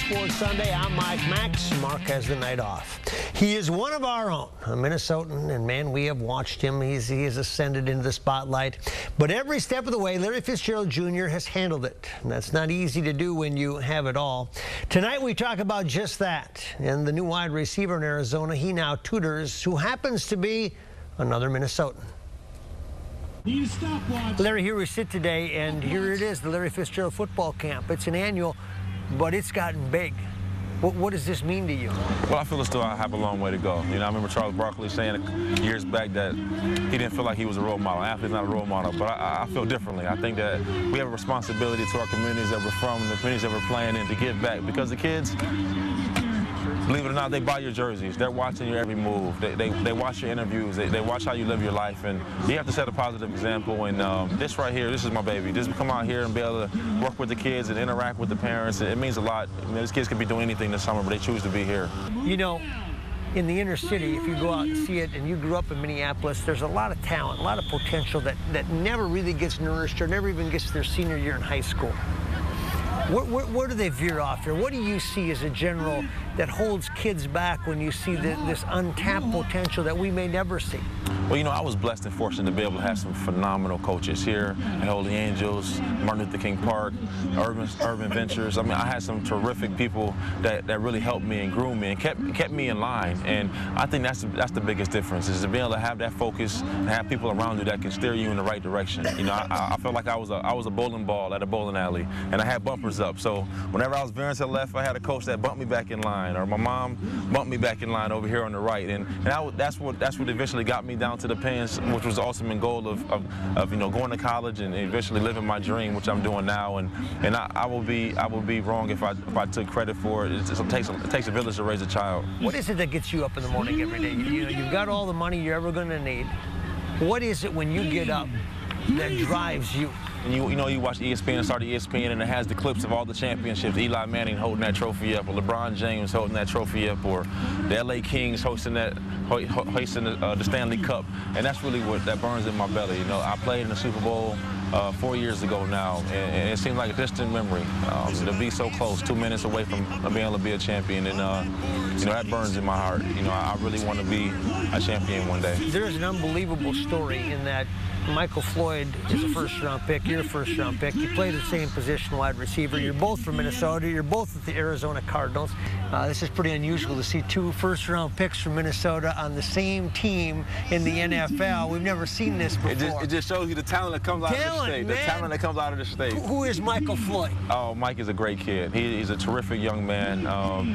Sports Sunday. I'm Mike Max. Mark has the night off. He is one of our own, a Minnesotan, and man, we have watched him. He has ascended into the spotlight. But every step of the way, Larry Fitzgerald Jr. has handled it. And that's not easy to do when you have it all. Tonight we talk about just that. And the new wide receiver in Arizona, he now tutors, who happens to be another Minnesotan. Larry, here we sit today, and here it is, the Larry Fitzgerald football camp. It's an annual, but it's gotten big. What does this mean to you? Well, I feel as though I have a long way to go. You know, I remember Charles Barkley saying years back that he didn't feel like he was a role model. An athlete's not a role model, but I feel differently. I think that we have a responsibility to our communities that we're from, the communities that we're playing in, to give back, because the kids, believe it or not, they buy your jerseys. They're watching your every move. They watch your interviews. They watch how you live your life, and you have to set a positive example. And this right here, this is my baby. Just come out here and be able to work with the kids and interact with the parents. It means a lot. I mean, these kids could be doing anything this summer, but they choose to be here. You know, in the inner city, if you go out and see it, and you grew up in Minneapolis, there's a lot of talent, a lot of potential that never really gets nourished or never even gets their senior year in high school. Where do they veer off here? What do you see as a general that holds kids back when you see this untapped potential that we may never see? Well, you know, I was blessed and fortunate to be able to have some phenomenal coaches here at Holy Angels, Martin Luther King Park, Urban Ventures. I mean, I had some terrific people that really helped me and grew me and kept me in line. And I think that's the biggest difference, is to be able to have that focus and have people around you that can steer you in the right direction. You know, I felt like I was a bowling ball at a bowling alley, and I had bumpers up. So whenever I was veering to the left, I had a coach that bumped me back in line, or my mom bumped me back in line over here on the right. And that's what eventually got me down to the pens, which was the ultimate goal of you know, going to college and eventually living my dream, which I'm doing now. And I will be wrong if I took credit for it. It takes a village to raise a child. What is it that gets you up in the morning every day? You know, you've got all the money you're ever going to need. What is it when you get up that drives you? And you know, you watch ESPN and start ESPN, and it has the clips of all the championships. Eli Manning holding that trophy up, or LeBron James holding that trophy up, or the LA Kings hoisting the Stanley Cup. And that's really what that burns in my belly. You know, I played in the Super Bowl 4 years ago now, and it seems like a distant memory to be so close, 2 minutes away from being able to be a champion. And you know, that burns in my heart. You know, I really want to be a champion one day. There's an unbelievable story in that Michael Floyd is a first-round pick. You're a first-round pick. You play the same position, wide receiver. You're both from Minnesota. You're both with the Arizona Cardinals. This is pretty unusual to see two first-round picks from Minnesota on the same team in the NFL. We've never seen this before. It just shows you the talent that comes out of the state. Man. The talent that comes out of the state. Who is Michael Floyd? Oh, Mike is a great kid. He's a terrific young man.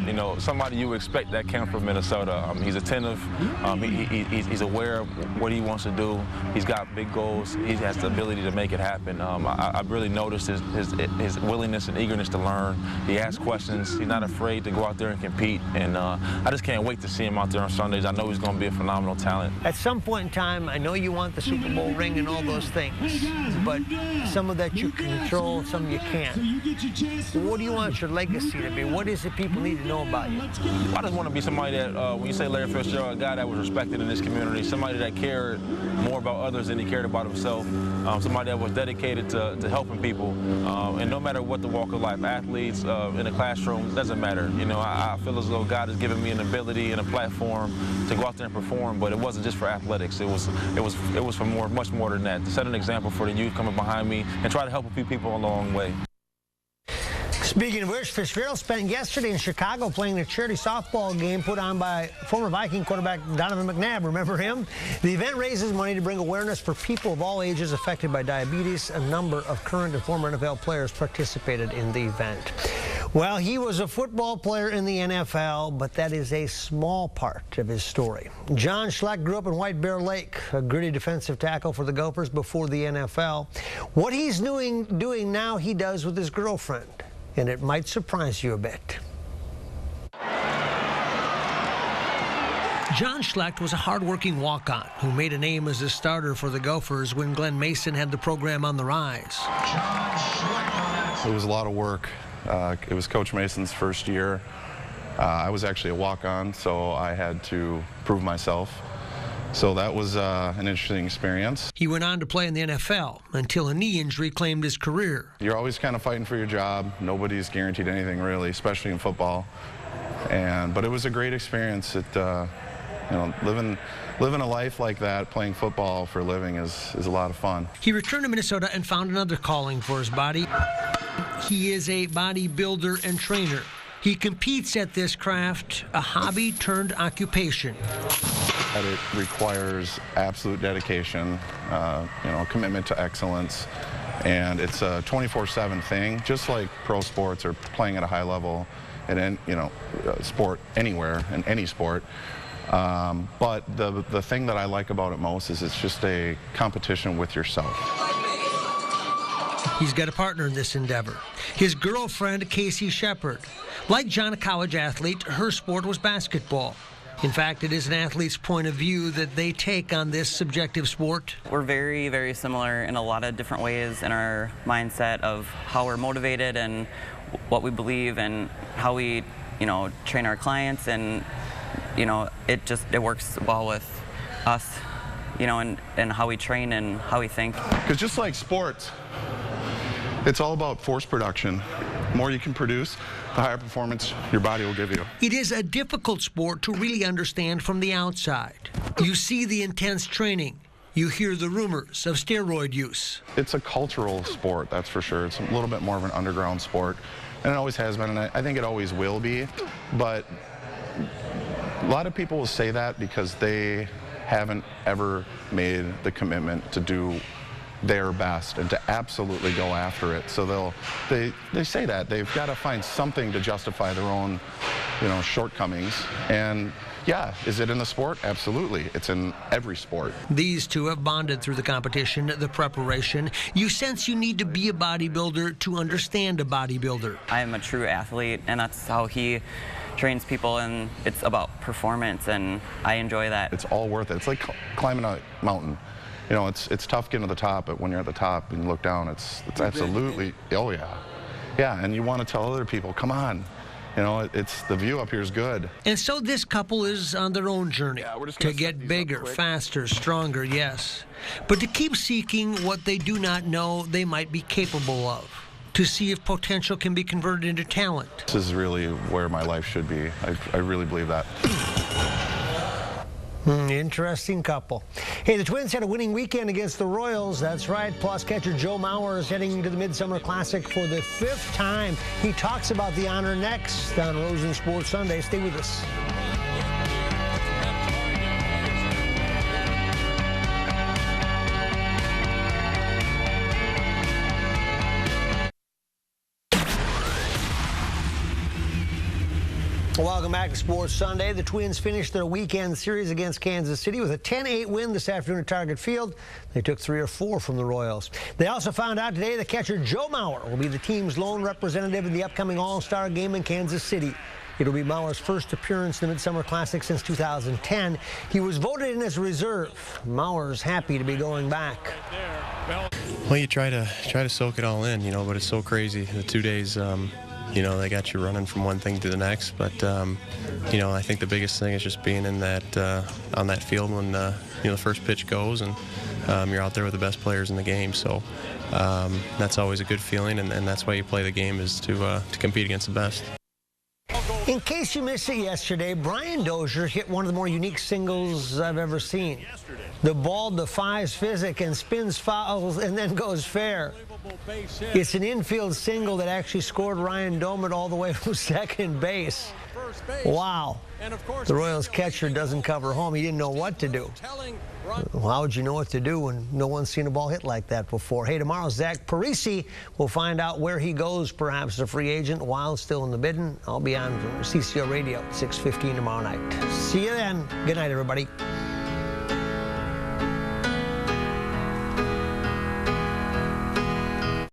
You know, somebody you would expect that came from Minnesota. He's attentive. He's aware of what he wants to do. He's got big goals. He has the ability to make it happen. I really noticed his willingness and eagerness to learn. He asks questions. He's not afraid to go out there and compete. And I just can't wait to see him out there on Sundays. I know he's going to be a phenomenal talent. At some point in time, I know you want the Super Bowl ring and all those things, but some of that you can control, some you can't. What do you want your legacy to be? What is it people need to know about you? I just want to be somebody that, when you say Larry Fitzgerald, a guy that was respected in this community, somebody that cared more about others than he cared about himself, somebody that was dedicated to helping people, and no matter what the walk of life, athletes in the classroom, doesn't matter. You know, I feel as though God has given me an ability and a platform to go out there and perform, but it wasn't just for athletics. It was for much more than that. To set an example for the youth coming behind me and try to help a few people along the way. Speaking of which, Fitzgerald spent yesterday in Chicago playing a charity softball game put on by former Viking quarterback Donovan McNabb. Remember him? The event raises money to bring awareness for people of all ages affected by diabetes. A number of current and former NFL players participated in the event. Well, he was a football player in the NFL, but that is a small part of his story. John Schlecht grew up in White Bear Lake, a gritty defensive tackle for the Gophers before the NFL. What he's doing now, he does with his girlfriend. And it might surprise you a bit. John Schlecht was a hard-working walk-on who made a name as a starter for the Gophers when Glenn Mason had the program on the rise. It was a lot of work. It was Coach Mason's first year. I was actually a walk-on, so I had to prove myself. So that was an interesting experience. He went on to play in the NFL until a knee injury claimed his career. You're always kind of fighting for your job. Nobody's guaranteed anything really, especially in football. But it was a great experience. You know, living a life like that, playing football for a living is a lot of fun. He returned to Minnesota and found another calling for his body. He is a bodybuilder and trainer. He competes at this craft, a hobby turned occupation. It requires absolute dedication, you know, commitment to excellence, and it's a 24/7 thing, just like pro sports or playing at a high level in, you know, sport anywhere in any sport. But the thing that I like about it most is it's just a competition with yourself. He's got a partner in this endeavor, his girlfriend, Casey Shepard. Like John, a college athlete, her sport was basketball. In fact, it is an athlete's point of view that they take on this subjective sport. We're very, very similar in a lot of different ways in our mindset of how we're motivated and what we believe and how we, you know, train our clients, and, you know, it works well with us, you know, and how we train and how we think. Because just like sports, it's all about force production. The more you can produce, the higher performance your body will give you. It is a difficult sport to really understand from the outside. You see the intense training. You hear the rumors of steroid use. It's a cultural sport, that's for sure. It's a little bit more of an underground sport, and it always has been, and I think it always will be. But a lot of people will say that because they haven't ever made the commitment to do their best and to absolutely go after it. So they say that they've got to find something to justify their own, you know, shortcomings. And yeah, is it in the sport? Absolutely. It's in every sport. These two have bonded through the competition, the preparation. You sense you need to be a bodybuilder to understand a bodybuilder. I am a true athlete, and that's how he trains people, and it's about performance, and I enjoy that. It's all worth it. It's like climbing a mountain. You know, it's tough getting to the top, but when you're at the top and you look down, it's absolutely, oh yeah. Yeah, and you want to tell other people, come on. You know, it's the view up here is good. And so this couple is on their own journey to get bigger, faster, stronger, yes. But to keep seeking what they do not know they might be capable of, to see if potential can be converted into talent. This is really where my life should be. I really believe that. Interesting couple. Hey, the Twins had a winning weekend against the Royals. That's right. Plus, catcher Joe Mauer is heading to the Midsummer Classic for the 5th time. He talks about the honor next on Rosen Sports Sunday. Stay with us. Welcome back to Sports Sunday. The Twins finished their weekend series against Kansas City with a 10-8 win this afternoon at Target Field. They took 3 or 4 from the Royals. They also found out today that catcher Joe Mauer will be the team's lone representative in the upcoming All-Star game in Kansas City. It'll be Mauer's first appearance in the Midsummer Classic since 2010. He was voted in as a reserve. Mauer's happy to be going back. Well, you try to soak it all in, you know, but it's so crazy. The 2 days, you know, they got you running from one thing to the next. But, you know, I think the biggest thing is just being in that, on that field when, you know, the first pitch goes and you're out there with the best players in the game. So that's always a good feeling, and that's why you play the game, is to compete against the best. In case you missed it yesterday, Brian Dozier hit one of the more unique singles I've ever seen. The ball defies physics and spins fouls and then goes fair. It's an infield single that actually scored Ryan Doumit all the way from second base. Wow. The Royals catcher doesn't cover home. He didn't know what to do. Well, how would you know what to do when no one's seen a ball hit like that before? Hey, tomorrow, Zach Parisi will find out where he goes, perhaps as a free agent, while still in the bidding. I'll be on CCO Radio at 6:15 tomorrow night. See you then. Good night, everybody.